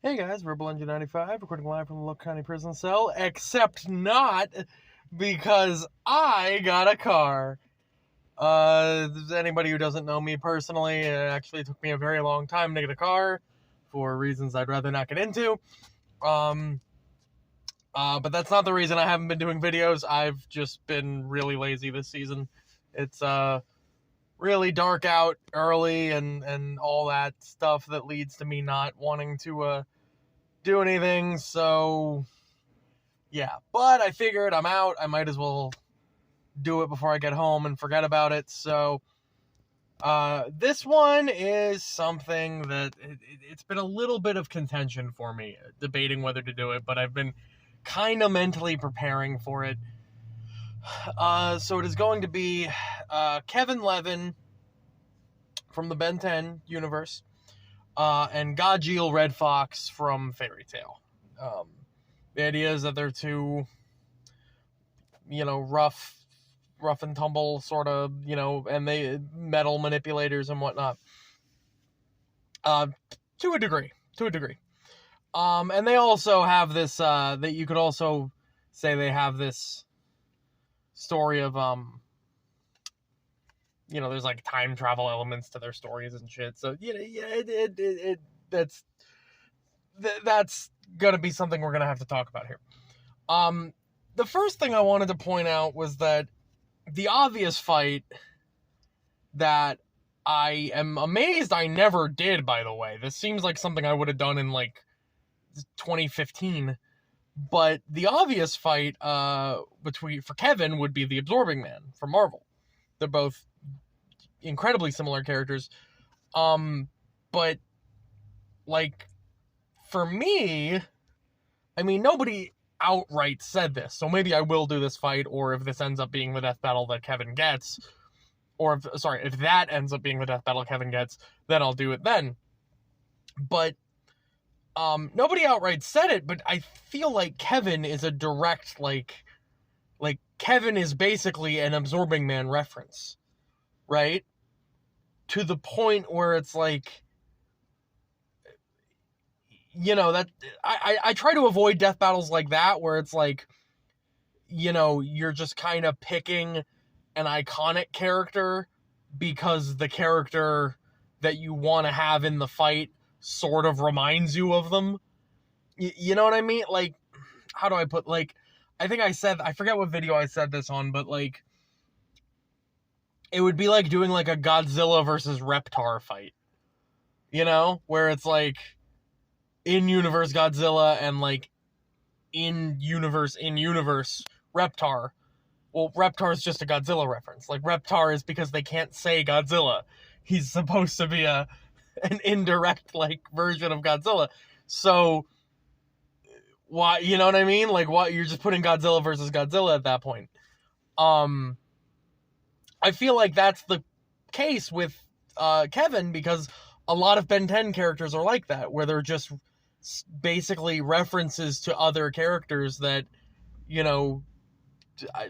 Hey guys, Rebel Engine 95, recording live from the local county prison cell, except not because I got a car. Anybody who doesn't know me personally, it actually took me a very long time to get a car for reasons I'd rather not get into. But that's not the reason I haven't been doing videos. I've just been really lazy this season. It's, really dark out early and all that stuff that leads to me not wanting to, do anything, so yeah. But I figured I'm out, I might as well do it before I get home and forget about it. So this one is something that it's been a little bit of contention for me, debating whether to do it, but I've been kind of mentally preparing for it. So it is going to be Kevin Levin from the Ben 10 universe, and Gajeel Redfox from Fairy Tail. The idea is that they're two, rough and tumble sort of, and they metal manipulators and whatnot. To a degree. And they also have this, that you could also say they have this story of, there's like time travel elements to their stories and shit. So that's gonna be something we're gonna have to talk about here. The first thing I wanted to point out was that the obvious fight that I am amazed I never did, by the way. This seems like something I would have done in like 2015. But the obvious fight for Kevin would be the Absorbing Man from Marvel. They're both incredibly similar characters. But like for me, I mean, nobody outright said this, so maybe I will do this fight, or if this ends up being the death battle that Kevin gets, if that ends up being the death battle Kevin gets, then I'll do it then. But nobody outright said it, but I feel like Kevin is a direct, like Kevin is basically an Absorbing Man reference, right? To the point where it's like, that I try to avoid death battles like that, where it's like, you're just kind of picking an iconic character because the character that you want to have in the fight sort of reminds you of them. You know what I mean? Like, how do I put, like, I think I forget what video I said this on, but like, it would be like doing like a Godzilla versus Reptar fight, where it's like in-universe Godzilla and like in-universe Reptar. Well, Reptar is just a Godzilla reference. Like, Reptar is because they can't say Godzilla. He's supposed to be an indirect, like, version of Godzilla. So, why, you know what I mean? Like, why, you're just putting Godzilla versus Godzilla at that point. I feel like that's the case with Kevin, because a lot of Ben 10 characters are like that, where they're just basically references to other characters that,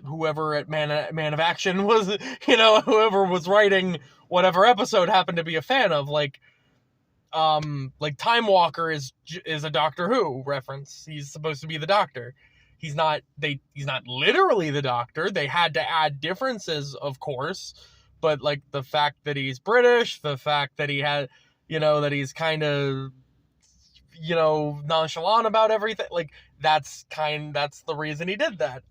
whoever at Man of Action was, whoever was writing whatever episode happened to be a fan of. Like Time Walker is a Doctor Who reference. He's supposed to be the Doctor. He's not literally the Doctor. They had to add differences, of course, but like the fact that he's British, the fact that he had, that he's kind of, nonchalant about everything, like that's the reason he did that.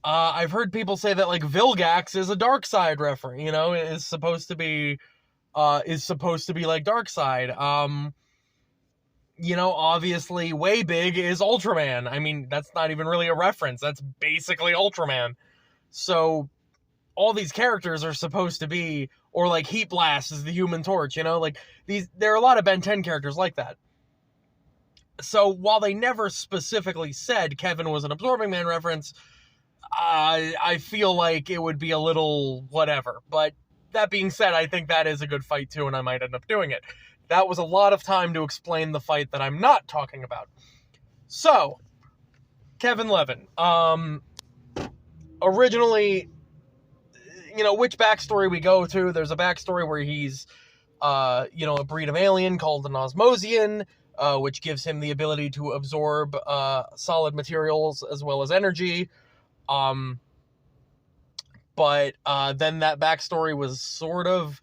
I've heard people say that like Vilgax is a dark side reference, is supposed to be like dark side. Obviously Way Big is Ultraman. I mean, that's not even really a reference. That's basically Ultraman. So all these characters are supposed to be, or like Heat Blast is the Human Torch, like there are a lot of Ben 10 characters like that. So while they never specifically said Kevin was an Absorbing Man reference, I feel like it would be a little whatever. But that being said, I think that is a good fight too, and I might end up doing it. That was a lot of time to explain the fight that I'm not talking about. So, Kevin Levin. Originally, which backstory we go to, there's a backstory where he's a breed of alien called an osmosian, which gives him the ability to absorb solid materials as well as energy. But then that backstory was sort of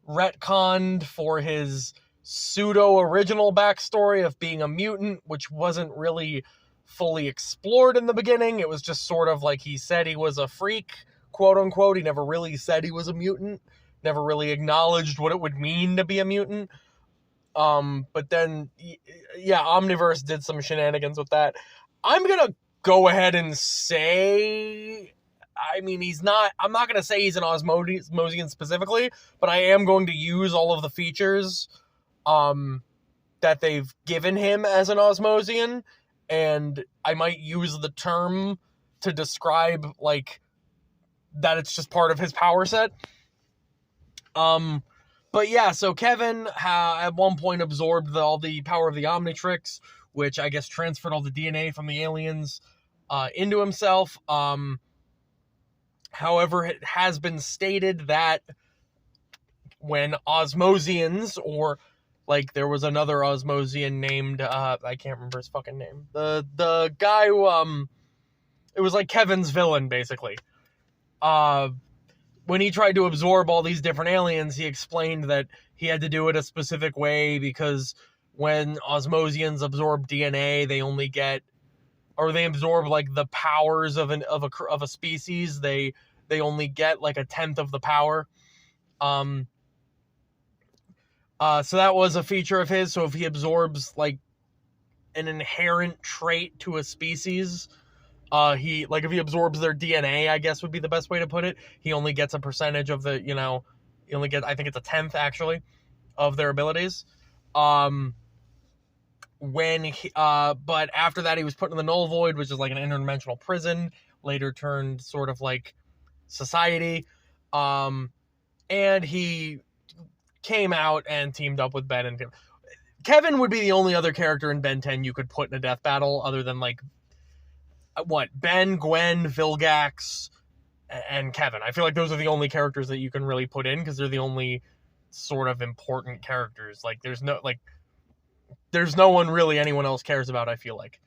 retconned for his pseudo-original backstory of being a mutant, which wasn't really fully explored in the beginning. It was just sort of like he said he was a freak, quote-unquote. He never really said he was a mutant, never really acknowledged what it would mean to be a mutant. But then, yeah, Omniverse did some shenanigans with that. I'm gonna go ahead and say, I mean, I'm not going to say he's an Osmosian specifically, but I am going to use all of the features that they've given him as an Osmosian, and I might use the term to describe, like, that it's just part of his power set. But yeah, so Kevin at one point absorbed all the power of the Omnitrix, which I guess transferred all the DNA from the aliens into himself. However, it has been stated that when Osmosians, or like there was another Osmosian named, I can't remember his fucking name. The guy who, it was like Kevin's villain, basically. When he tried to absorb all these different aliens, he explained that he had to do it a specific way because when Osmosians absorb DNA, they only get, or they absorb like the powers of a species, they only get like 1/10 of the power. So that was a feature of his. So if he absorbs like an inherent trait to a species, if he absorbs their DNA, I guess would be the best way to put it, he only gets a percentage of the, he only gets, I think it's 1/10 actually, of their abilities. But after that, he was put in the Null Void, which is like an interdimensional prison, later turned sort of like society. And he came out and teamed up with Ben and Kevin would be the only other character in Ben 10 you could put in a death battle other than like Ben, Gwen, Vilgax, and Kevin. I feel like those are the only characters that you can really put in because they're the only sort of important characters. Like there's no one really anyone else cares about, I feel like.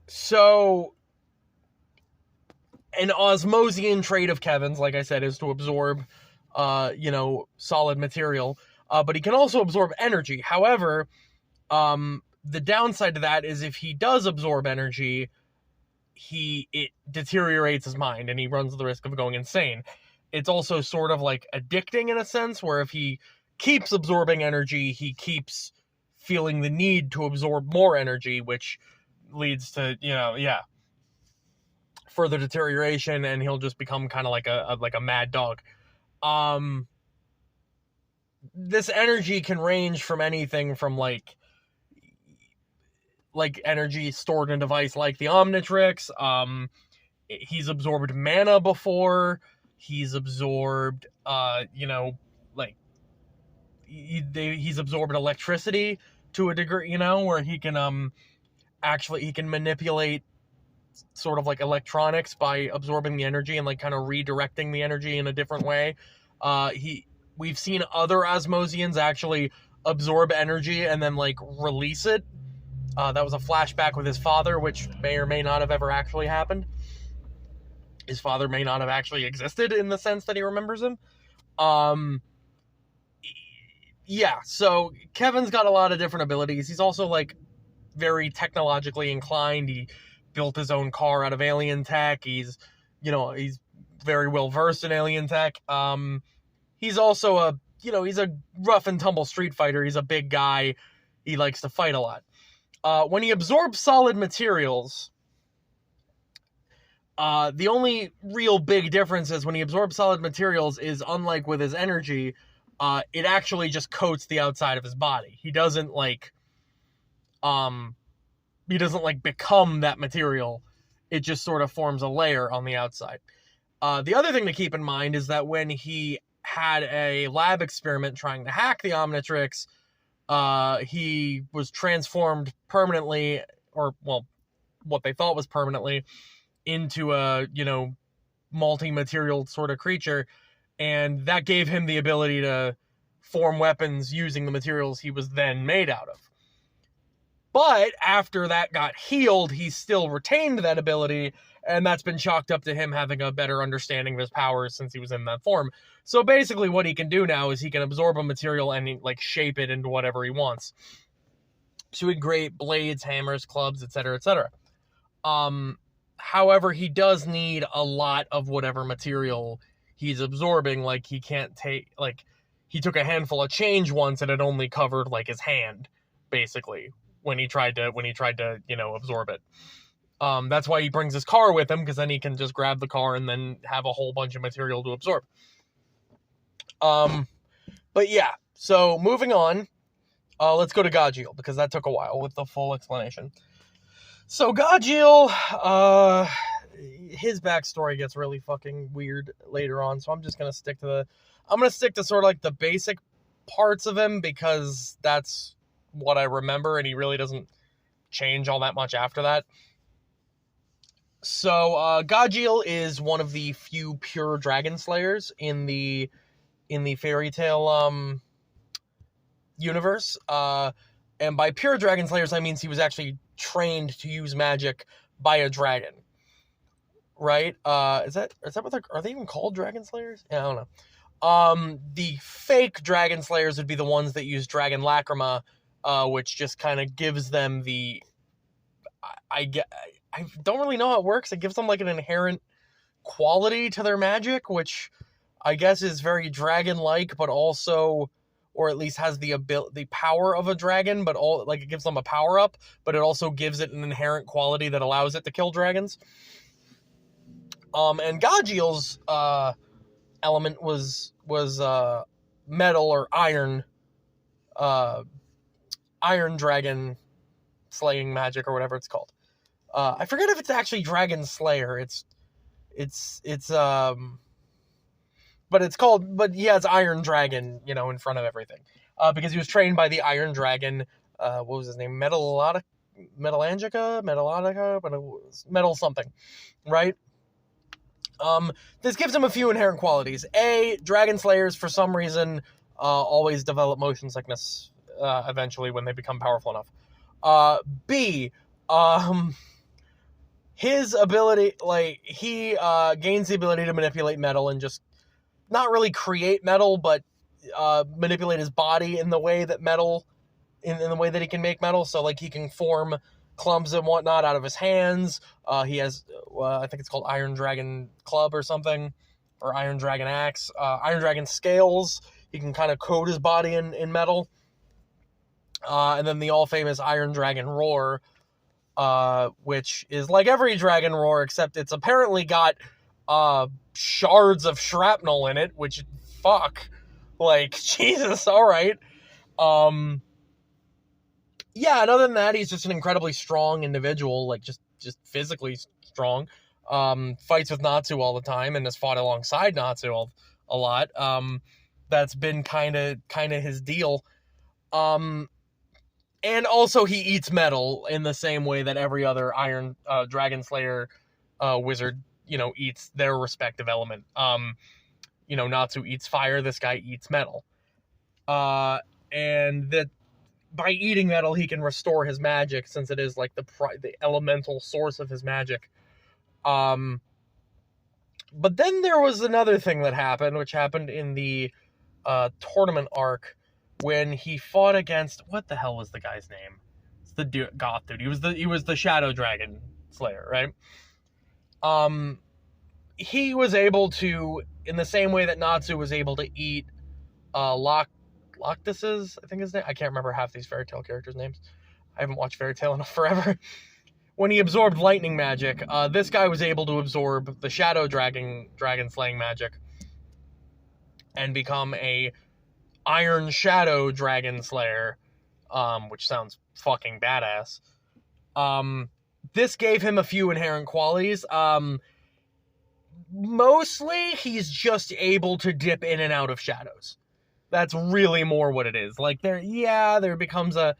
So an Osmosian trait of Kevin's, like I said, is to absorb solid material. But he can also absorb energy. However, the downside to that is if he does absorb energy, it deteriorates his mind and he runs the risk of going insane. It's also sort of like addicting in a sense, where if he keeps absorbing energy, he keeps feeling the need to absorb more energy, which leads to, further deterioration, and he'll just become kind of like a mad dog. This energy can range from anything from like energy stored in a device like the Omnitrix. He's absorbed mana before. He's absorbed, he's absorbed electricity to a degree, where he can he can manipulate sort of like electronics by absorbing the energy and like kind of redirecting the energy in a different way. We've seen other Osmosians actually absorb energy and then like release it. That was a flashback with his father, which may or may not have ever actually happened. His father may not have actually existed in the sense that he remembers him. Yeah, so Kevin's got a lot of different abilities. He's also like very technologically inclined. He built his own car out of alien tech. He's very well versed in alien tech. He's also he's a rough and tumble street fighter. He's a big guy. He likes to fight a lot. When he absorbs solid materials, the only real big difference is when he absorbs solid materials is, unlike with his energy, it actually just coats the outside of his body. He doesn't become that material. It just sort of forms a layer on the outside. The other thing to keep in mind is that when he had a lab experiment trying to hack the Omnitrix, he was transformed permanently, or well, what they thought was permanently, into a multi-material sort of creature, and that gave him the ability to form weapons using the materials he was then made out of. But after that got healed, he still retained that ability, and that's been chalked up to him having a better understanding of his powers since he was in that form. So basically what he can do now is he can absorb a material and like shape it into whatever he wants. So he can create blades, hammers, clubs, etc., etc. However, he does need a lot of whatever material he's absorbing. Like, he can't take, like, he took a handful of change once and it only covered like his hand, basically, when he tried to absorb it. That's why he brings his car with him, because then he can just grab the car and then have a whole bunch of material to absorb. But yeah, so moving on, let's go to Gajeel, because that took a while with the full explanation. So Gajeel, his backstory gets really fucking weird later on, so I'm just gonna stick to sort of like the basic parts of him, because that's what I remember, and he really doesn't change all that much after that. So Gajeel is one of the few pure dragon slayers in the fairy tale universe. And by pure dragon slayers, I mean he was actually trained to use magic by a dragon. Right? Is that what are they even called, dragon slayers? Yeah, I don't know. The fake dragon slayers would be the ones that use dragon lacrima, which just kind of gives them the, I don't really know how it works. It gives them like an inherent quality to their magic, which I guess is very dragon-like, but also, or at least has the power of a dragon, but it gives them a power-up, but it also gives it an inherent quality that allows it to kill dragons. And Gajeel's element was metal or iron dragon slaying magic, or whatever it's called. I forget if it's actually Dragon Slayer. But he has Iron Dragon, in front of everything. Because he was trained by the Iron Dragon, what was his name? Metal something, right? This gives him a few inherent qualities. A, Dragon Slayers, for some reason, always develop motion sickness, eventually, when they become powerful enough. B, his ability, he gains the ability to manipulate metal and just not really create metal, but manipulate his body in the way that in the way that he can make metal. So, he can form clubs and whatnot out of his hands. He has, I think it's called Iron Dragon Club or something, or Iron Dragon Axe. Iron Dragon Scales. He can kind of coat his body in metal. And then the all-famous Iron Dragon Roar, which is like every dragon roar, except it's apparently got shards of shrapnel in it, which, fuck, Jesus, alright. Yeah, and other than that, he's just an incredibly strong individual, just physically strong. Fights with Natsu all the time, and has fought alongside Natsu a lot. That's been kind of his deal. And also he eats metal in the same way that every other Iron Dragon Slayer wizard, eats their respective element. Natsu eats fire, this guy eats metal. And that by eating metal, he can restore his magic, since it is the elemental source of his magic. But then there was another thing that happened, which happened in the tournament arc, when he fought against, what the hell was the guy's name? It's the goth dude. He was the Shadow Dragon Slayer, right? He was able to, in the same way that Natsu was able to eat Loctus's, I think his name. I can't remember half these fairy tale characters' names. I haven't watched fairy tale in forever. When he absorbed lightning magic, this guy was able to absorb the Shadow Dragon slaying magic and become a Iron Shadow Dragon Slayer, which sounds fucking badass. This gave him a few inherent qualities. Mostly, he's just able to dip in and out of shadows. That's really more what it is. There becomes the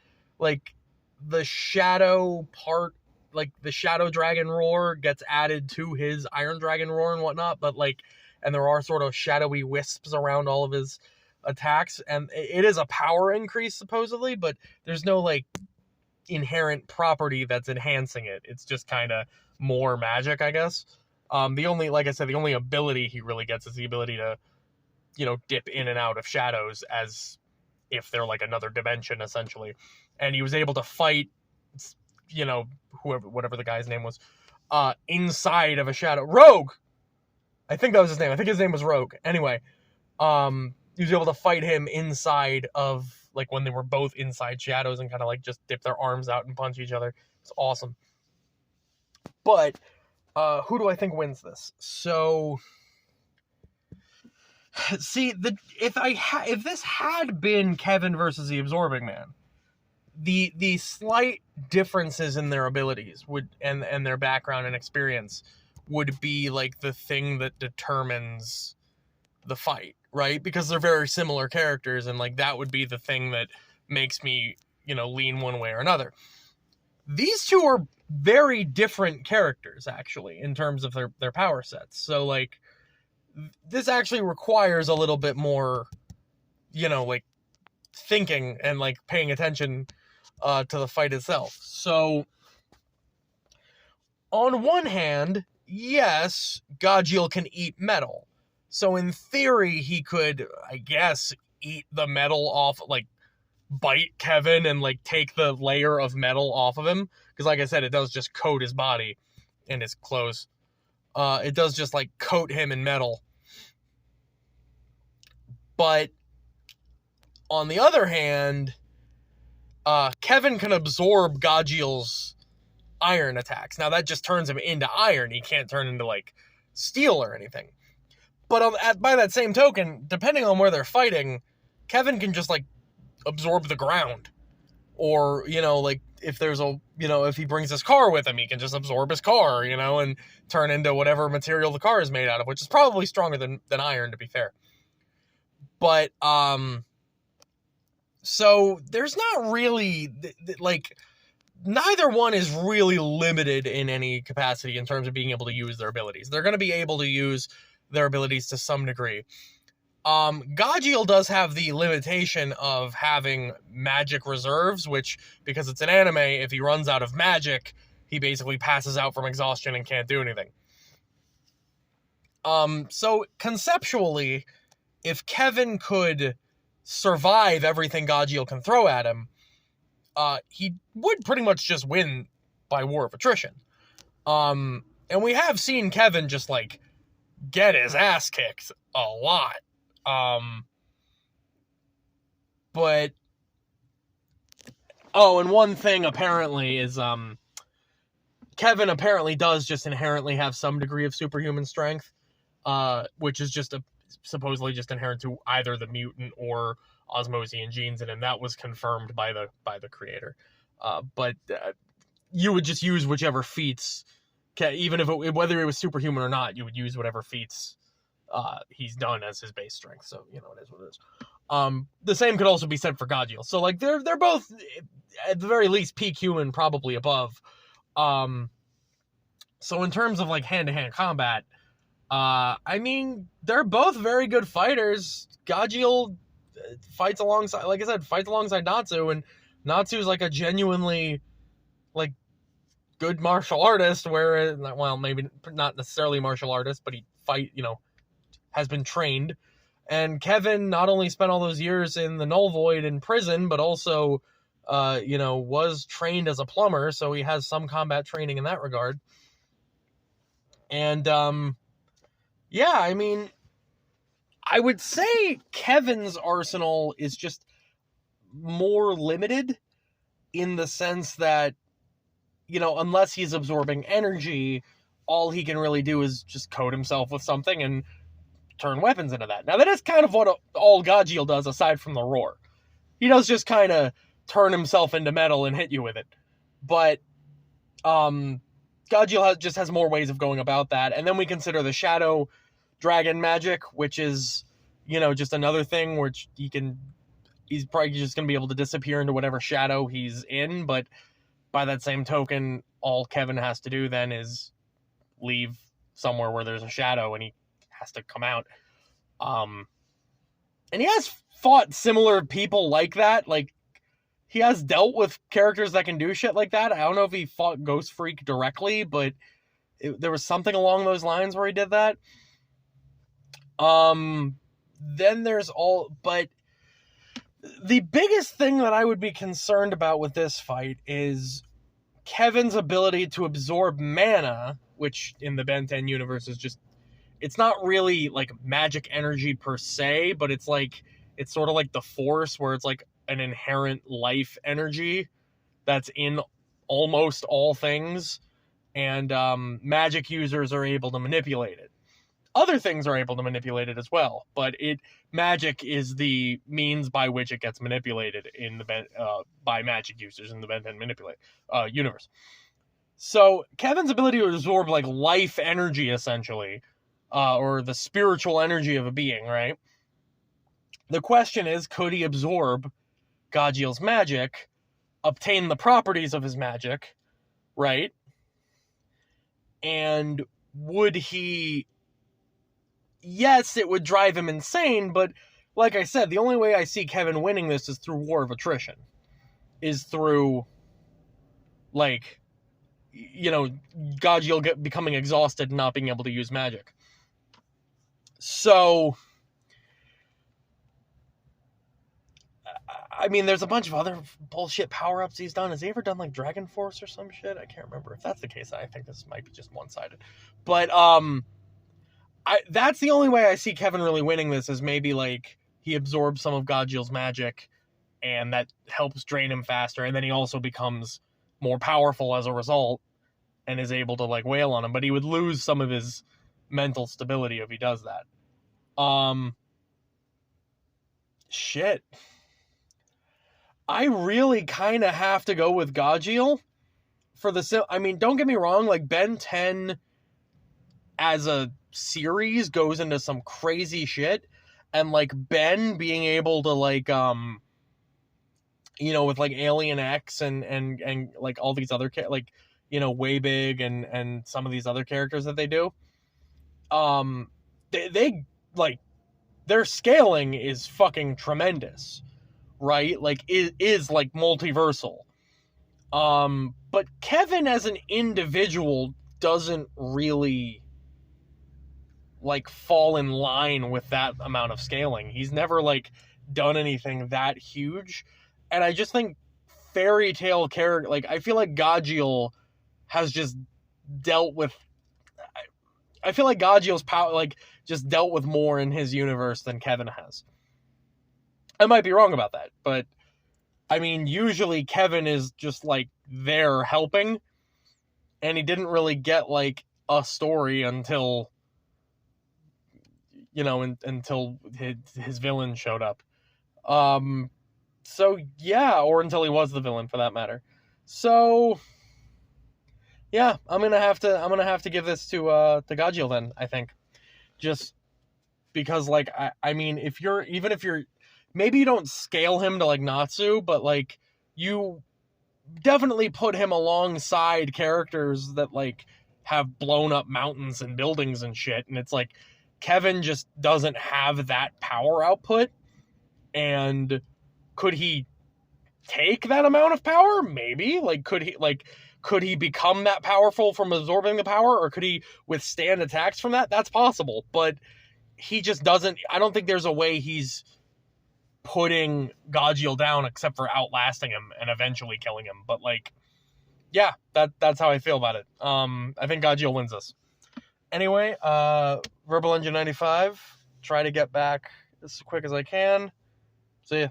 shadow part, like the Shadow Dragon roar gets added to his Iron Dragon roar and whatnot, but like, and there are sort of shadowy wisps around all of his attacks, and it is a power increase supposedly, but there's no like inherent property that's enhancing it. It's just kind of more magic, I guess. The only, like I said, the only ability he really gets is the ability to, you know, dip in and out of shadows as if they're like another dimension, essentially. And he was able to fight, you know, whatever the guy's name was, inside of a shadow. Rogue! I think that was his name. I think his name was Rogue. Anyway, he was able to fight him inside of, like, when they were both inside shadows and kind of, like, just dip their arms out and punch each other. It's awesome. But, who do I think wins this? So, see, if this had been Kevin versus the Absorbing Man, the slight differences in their abilities would and their background and experience would be like the thing that determines the fight, right? Because they're very similar characters, and like that would be the thing that makes me, you know, lean one way or another. These two are very different characters, actually, in terms of their power sets. So like this actually requires a little bit more, you know, like thinking and like paying attention to the fight itself. So on one hand, yes, Gajeel can eat metal. So in theory, he could, I guess, eat the metal off, like bite Kevin and like take the layer of metal off of him. Because like I said, it does just coat his body and his clothes. It does just like coat him in metal. But on the other hand, Kevin can absorb Gajeel's iron attacks. Now that just turns him into iron. He can't turn into like steel or anything. But by that same token, depending on where they're fighting, Kevin can just like absorb the ground. Or, you know, like if there's a, you know, if he brings his car with him, he can just absorb his car, you know, and turn into whatever material the car is made out of, which is probably stronger than iron, to be fair. But, so there's not really, like, neither one is really limited in any capacity in terms of being able to use their abilities. They're going to be able to use their abilities to some degree. Gajeel does have the limitation of having magic reserves, which, because it's an anime, if he runs out of magic, he basically passes out from exhaustion and can't do anything. So conceptually, if Kevin could survive everything Gajeel can throw at him, he would pretty much just win by war of attrition. And we have seen Kevin just, like, get his ass kicked a lot. But, oh, and one thing apparently is, Kevin apparently does just inherently have some degree of superhuman strength, which is just supposedly just inherent to either the mutant or Osmosian genes, and that was confirmed by the creator. But you would just use whichever feats, even if whether it was superhuman or not, you would use whatever feats he's done as his base strength. So, you know, it is what it is. The same could also be said for Gajeel. So, like, they're both at the very least peak human, probably above. So in terms of like hand-to-hand combat, I mean, they're both very good fighters. Gajeel fights alongside, like I said, fights alongside Natsu, and Natsu's like a genuinely like good martial artist, where, well, maybe not necessarily a martial artist, but he has been trained. And Kevin not only spent all those years in the Null Void in prison, but also, was trained as a plumber, so he has some combat training in that regard. And, yeah, I mean, I would say Kevin's arsenal is just more limited in the sense that, unless he's absorbing energy, all he can really do is just coat himself with something and turn weapons into that. Now, that is kind of what all Gajeel does, aside from the roar. He does just kind of turn himself into metal and hit you with it. But Gajeel just has more ways of going about that. And then we consider the Shadow Dragon magic, which is, just another thing which he's probably just going to be able to disappear into whatever shadow he's in. But by that same token, all Kevin has to do then is leave somewhere where there's a shadow and he has to come out. And he has fought similar people like that. Like, he has dealt with characters that can do shit like that. I don't know if he fought Ghost Freak directly, but there was something along those lines where he did that. Then there's but the biggest thing that I would be concerned about with this fight is Kevin's ability to absorb mana, which in the Ben 10 universe is just, it's not really like magic energy per se, but it's sort of like the Force, where it's like an inherent life energy that's in almost all things, and magic users are able to manipulate it. Other things are able to manipulate it as well, but magic is the means by which it gets manipulated in the by magic users in the Ben 10 universe. So Kevin's ability to absorb like life energy, essentially, or the spiritual energy of a being, right? The question is, could he absorb Gajeel's magic, obtain the properties of his magic, right? And would he... Yes, it would drive him insane, but like I said, the only way I see Kevin winning this is through war of attrition. Is through, like, you know, Gajeel becoming exhausted and not being able to use magic. So, I mean, there's a bunch of other bullshit power-ups he's done. Has he ever done, like, Dragon Force or some shit? I can't remember. If that's the case, I think this might be just one-sided. But, that's the only way I see Kevin really winning this, is maybe, like, he absorbs some of Gajeel's magic, and that helps drain him faster, and then he also becomes more powerful as a result, and is able to, like, wail on him. But he would lose some of his mental stability if he does that. Shit. I really kind of have to go with Gajeel for the... I mean, don't get me wrong, like, Ben 10 as a series goes into some crazy shit, and like Ben being able to like you know, with like Alien X and like all these other like, you know, Way Big and some of these other characters that they do, they like, their scaling is fucking tremendous, right? Like, it is like multiversal. But Kevin as an individual doesn't really like fall in line with that amount of scaling. He's never like done anything that huge. And I just think fairy tale character, like, I feel like Gajeel has just dealt with, I feel like Gajeel's power, like, just dealt with more in his universe than Kevin has. I might be wrong about that, but I mean, usually Kevin is just like there helping, and he didn't really get like a story until, you know, until his villain showed up. So yeah, or until he was the villain, for that matter. So yeah, I'm gonna have to give this to Gajeel then, I think. Just because, like, I mean, if you're maybe you don't scale him to like Natsu, but like, you definitely put him alongside characters that like have blown up mountains and buildings and shit, and it's like Kevin just doesn't have that power output. And could he take that amount of power? Maybe. Like, could he become that powerful from absorbing the power, or could he withstand attacks from that? That's possible, but he just doesn't. I don't think there's a way he's putting Gajeel down except for outlasting him and eventually killing him. But like, yeah, that's how I feel about it. I think Gajeel wins this. Anyway, Verbal Engine 95. Try to get back as quick as I can. See ya.